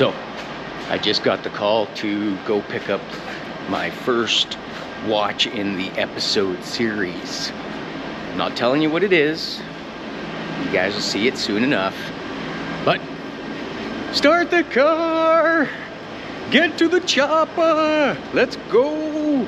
So, I just got the call to go pick up my first watch in the episode series. I'm not telling you what it is. You guys will see it soon enough. But, start the car! Get to the Choppa! Let's go!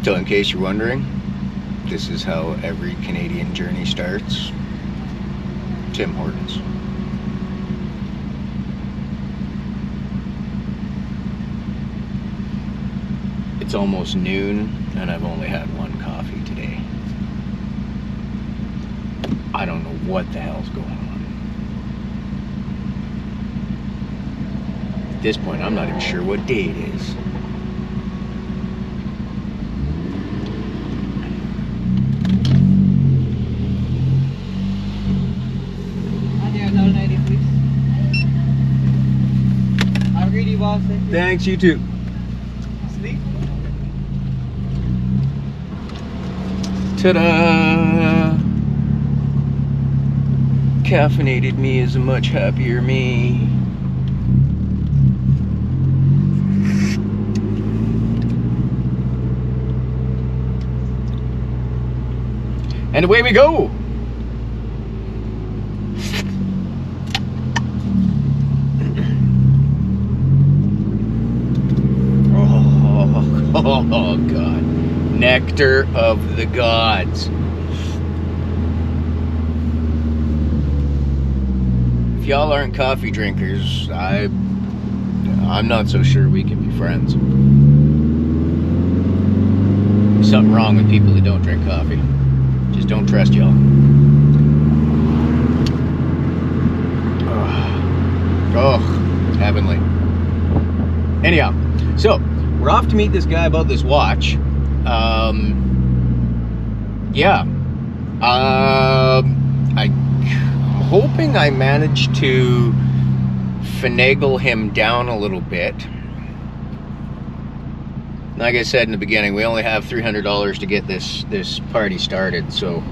So in case you're wondering, this is how every Canadian journey starts. Tim Hortons. It's almost noon and I've only had one coffee today. I don't know what the hell's going on. At this point, I'm not even sure what day it is. Thanks, you too. Sleep. Ta-da! Caffeinated me is a much happier me. And away we go! Oh God, nectar of the gods. If y'all aren't coffee drinkers, I'm not so sure we can be friends. There's something wrong with people that don't drink coffee. Just don't trust y'all. Oh, heavenly. Anyhow, so we're off to meet this guy about this watch. I'm hoping I managed to finagle him down a little bit. Like I said in the beginning, we only have $300 to get this party started, so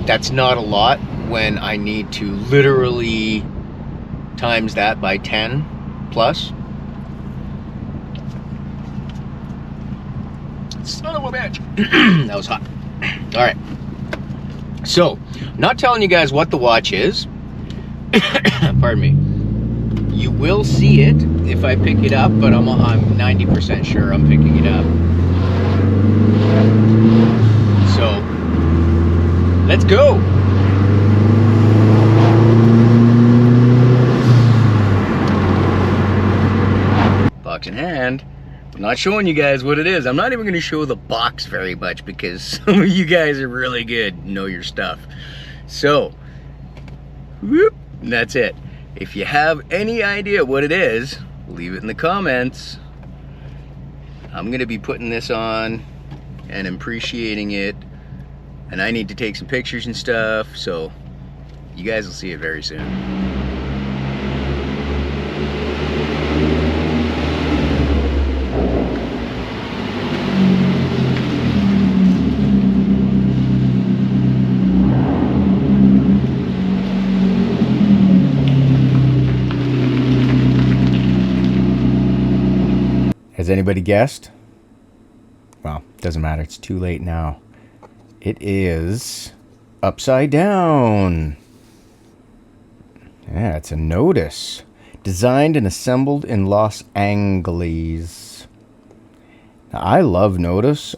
that's not a lot when I need to literally times that by 10 plus. Son of a bitch. That was hot. All right. So, not telling you guys what the watch is. Pardon me. You will see it if I pick it up, but I'm 90% sure I'm picking it up. So, let's go. Box in hand. I'm not showing you guys what it is. I'm not even going to show the box very much because some of you guys are really good, know your stuff. So, whoop, that's it. If you have any idea what it is, leave it in the comments. I'm going to be putting this on and appreciating it. And I need to take some pictures and stuff, so you guys will see it very soon. Has anybody guessed? well, doesn't matter. It's too late now. It is upside down. Yeah, it's a Nodus. Designed and assembled in Los Angeles. Now, I love Nodus.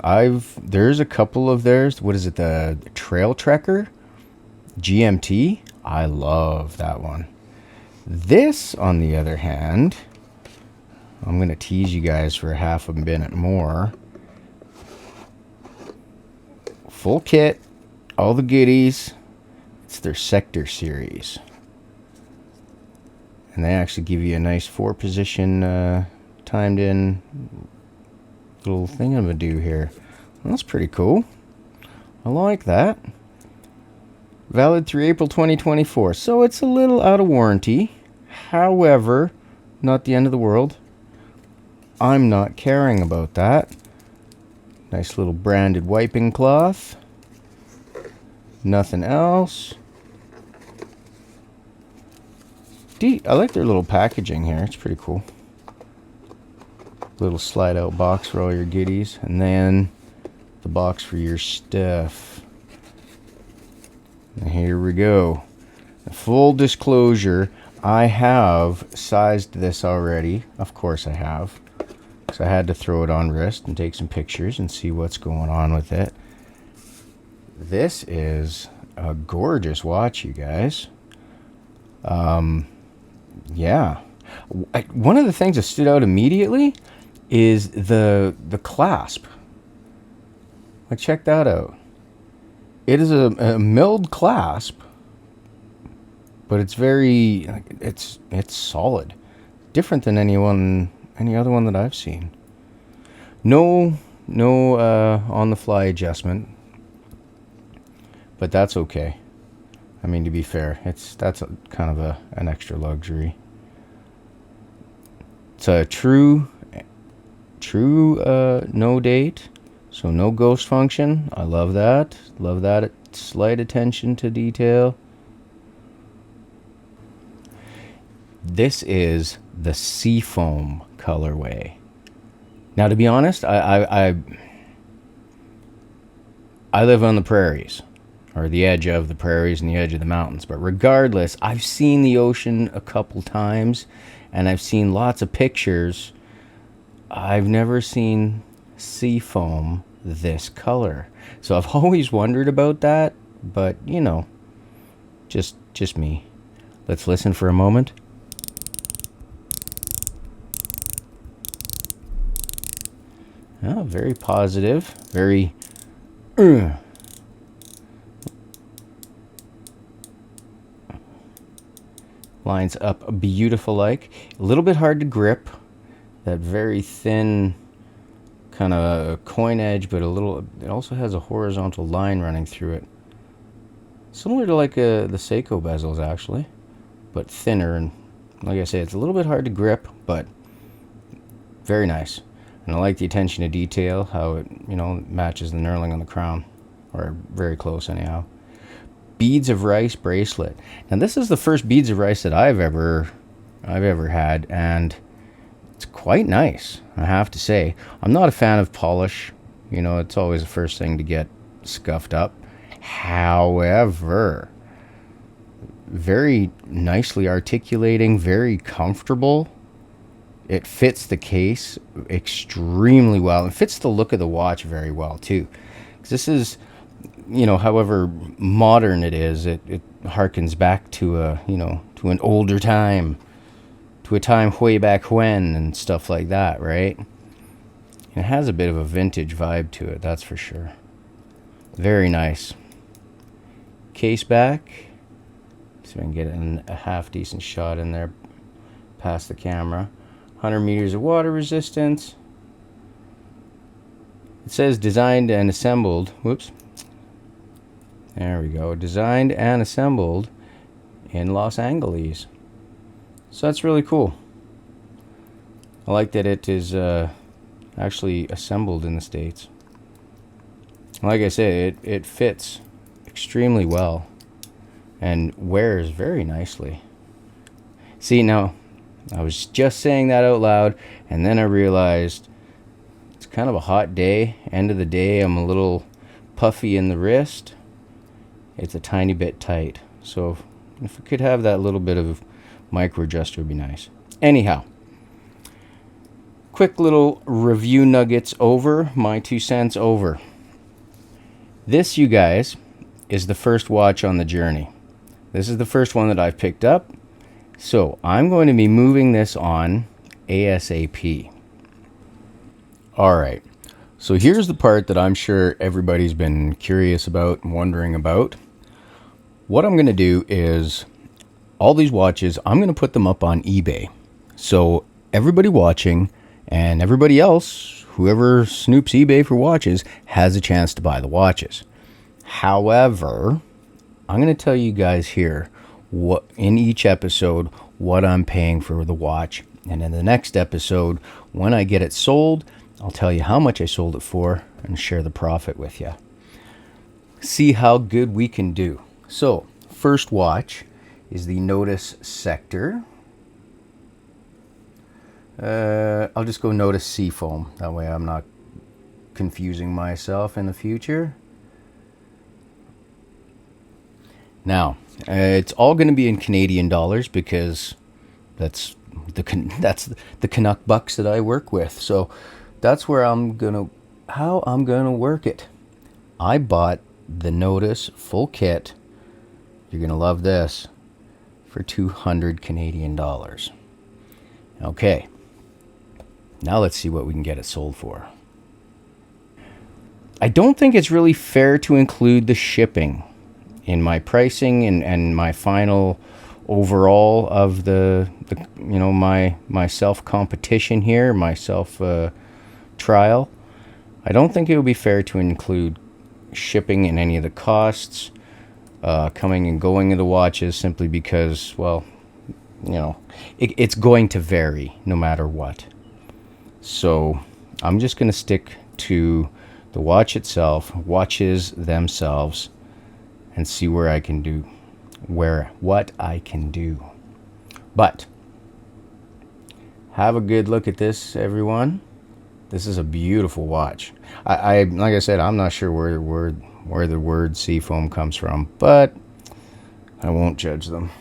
There's a couple of theirs. What is it? The Trail Trekker GMT. I love that one. This, on the other hand, I'm going to tease you guys for a half a minute more. Full kit, all the goodies. It's their Sector series. And they actually give you a nice 4-position timed in little thing I'm going to do here. That's pretty cool. I like that. Valid through April 2024. So it's a little out of warranty. However, not the end of the world. I'm not caring about that. Nice little branded wiping cloth. Nothing else. I like their little packaging here. It's pretty cool. Little slide out box for all your goodies. And then the box for your stuff. And here we go. Full disclosure, I have sized this already. Of course I have. So I had to throw it on wrist and take some pictures and see what's going on with it. This is a gorgeous watch, you guys. Yeah. One of the things that stood out immediately is the clasp. Like, check that out. It is a milled clasp, but it's very, it's solid. Different than any other one that I've seen. No on the fly adjustment, but that's okay. I mean, to be fair, that's kind of an extra luxury. It's a true no date, so no ghost function. I love that. Love that slight attention to detail. This is the Seafoam colorway. Now, to be honest, I live on the prairies, or the edge of the prairies and the edge of the mountains. But regardless, I've seen the ocean a couple times, and I've seen lots of pictures. I've never seen Seafoam this color. So I've always wondered about that, but, you know, just me. Let's listen for a moment. Oh, very positive, very lines up beautiful like. A little bit hard to grip. That very thin kind of coin edge, but it also has a horizontal line running through it. Similar to like the Seiko bezels actually, but thinner, and like I say, it's a little bit hard to grip, but very nice. And I like the attention to detail, how it, you know, matches the knurling on the crown, or very close anyhow. Beads of Rice bracelet. Now this is the first beads of rice that I've ever had, and it's quite nice, I have to say. I'm not a fan of polish. You know, it's always the first thing to get scuffed up. However, very nicely articulating, very comfortable. It fits the case extremely well. It fits the look of the watch very well, too. 'Cause this is, you know, however modern it is, it harkens back to to an older time. To a time way back when and stuff like that, right? It has a bit of a vintage vibe to it, that's for sure. Very nice. Case back. See if I can get a half decent shot in there past the camera. 100 meters of water resistance. It says designed and assembled. Whoops. There we go. Designed and assembled in Los Angeles. So that's really cool. I like that it is actually assembled in the States. Like I say, it fits extremely well and wears very nicely. See, now, I was just saying that out loud, and then I realized it's kind of a hot day, end of the day. I'm a little puffy in the wrist. It's a tiny bit tight. So if we could have that little bit of micro adjuster, would be nice. Anyhow, quick little review nuggets over, my 2 cents over. This, you guys, is the first watch on the journey. This is the first one that I've picked up. So I'm going to be moving this on ASAP. Alright, so here's the part that I'm sure everybody's been curious about and wondering about. What I'm going to do is, all these watches, I'm going to put them up on eBay. So everybody watching and everybody else, whoever snoops eBay for watches, has a chance to buy the watches. However, I'm going to tell you guys here what in each episode what I'm paying for the watch, and in the next episode when I get it sold, I'll tell you how much I sold it for and share the profit with you. See how good we can do. So first watch is the Nodus Sector. I'll just go Nodus Seafoam, that way I'm not confusing myself in the future. Now, it's all going to be in Canadian dollars because that's the Canuck bucks that I work with. So that's where how I'm gonna work it. I bought the Nodus full kit. You're gonna love this, for 200 Canadian dollars. Okay, now let's see what we can get it sold for. I don't think it's really fair to include the shipping in my pricing and my final overall of the you know, my self competition here, my self trial. I don't think it would be fair to include shipping in any of the costs, coming and going of the watches, simply because, well, you know, it's going to vary no matter what. So I'm just going to stick to the watch itself, watches themselves, and see where I can do, what I can do. But have a good look at this, everyone. This is a beautiful watch. I like I said, I'm not sure where the word seafoam comes from, but I won't judge them.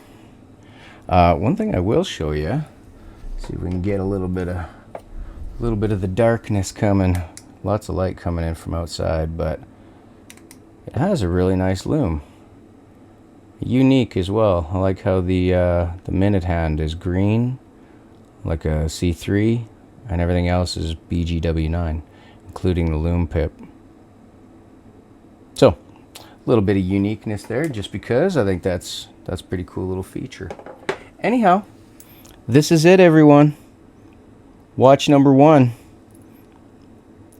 One thing I will show you, see if we can get a little bit of the darkness coming. Lots of light coming in from outside, but it has a really nice loom. Unique as well. I like how the minute hand is green, like a C3, and everything else is BGW9, including the loom pip. So, a little bit of uniqueness there, just because I think that's a pretty cool little feature. Anyhow, this is it, everyone. Watch number 1.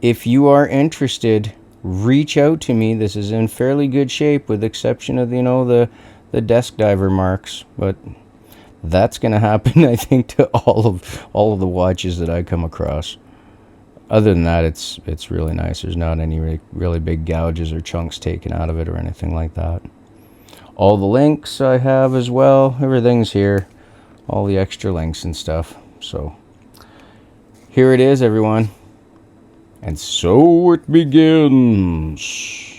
If you are interested, reach out to me. This is in fairly good shape, with the exception of, you know, the desk diver marks, but that's going to happen, I think, to all of the watches that I come across. Other than that, it's really nice. There's not any really big gouges or chunks taken out of it or anything like that. All the links I have as well, everything's here, all the extra links and stuff. So here it is, everyone. And so it begins.